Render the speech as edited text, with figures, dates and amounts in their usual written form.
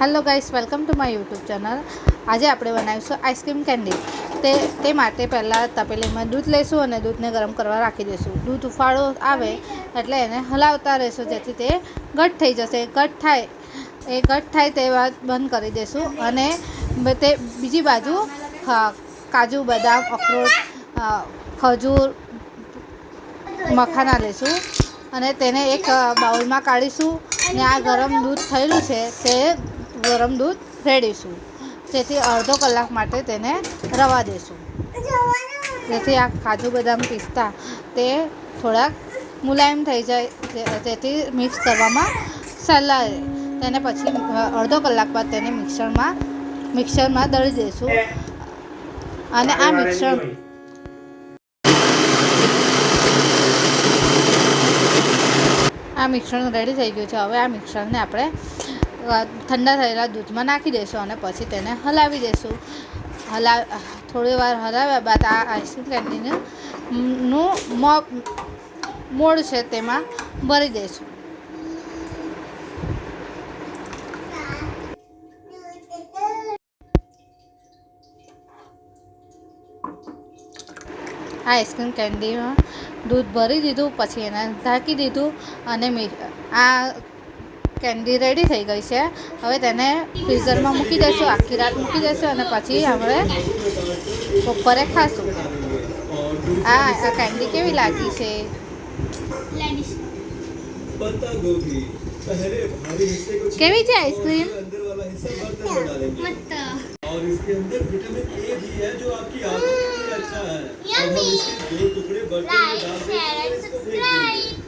Hello guys, welcome to my YouTube channel. आज आप बनावीशुं ice cream candy. ते माटे पहला तपेली में दूध लेशुं अने दूधने गरम करवा राखी देशुं। दूध उफाळो आवे एटले एने हलावता रहेशुं जेथी ते घट थई जशे। घट थाय ते बाद बंध करी देशुं अने ते बीजी बाजू काजू, बदाम, अखरोट, खजूर, मखाना लेशुं अने तेने एक बाउल में काढीशुं ने आ गरम दूध थयेलुं छे ते गरम दूध रेड़ीशुं। जेथी अर्धो कलाक माटे तेने रवा देशुं। जेथी आ काजू, बदाम, पिस्ता ते थोड़ा मुलायम थई जाय जेथी मिक्स करवामां सरला रहे। तेने पछी अर्धो कलाक बाद तेने मिक्सर में दળી देशुं अने आ मिक्सर रेडी थई गयुं छे। हवे आ मिक्सर ने आपणे ठंडा थयेला दूध में नाखी देशुं अने पछी तेने हलावी देशुं। थोड़ी वार हलाव्या बाद आ आइसक्रीम केन्डीनुं मोड छे तेमां भरी देशुं। आ आइसक्रीम केन्डी में दूध भरी दीधुं, पछी एने ढांकी दीधुं अने आ केन्डी रेडी थई गई है। हवे तेने फ्रीजर में मूकी देशुं, आखी रात मूकी देशुं अने पछी हमणे बपोरे खाशुं। आ केन्डी केवी लागी छे? केवी छे आइसक्रीम? और इसके अंदर विटामिन ए भी है जो आपकी आंखों के लिए अच्छा है। और हम इसके 2 टुकड़े बर्तन में डाल देंगे।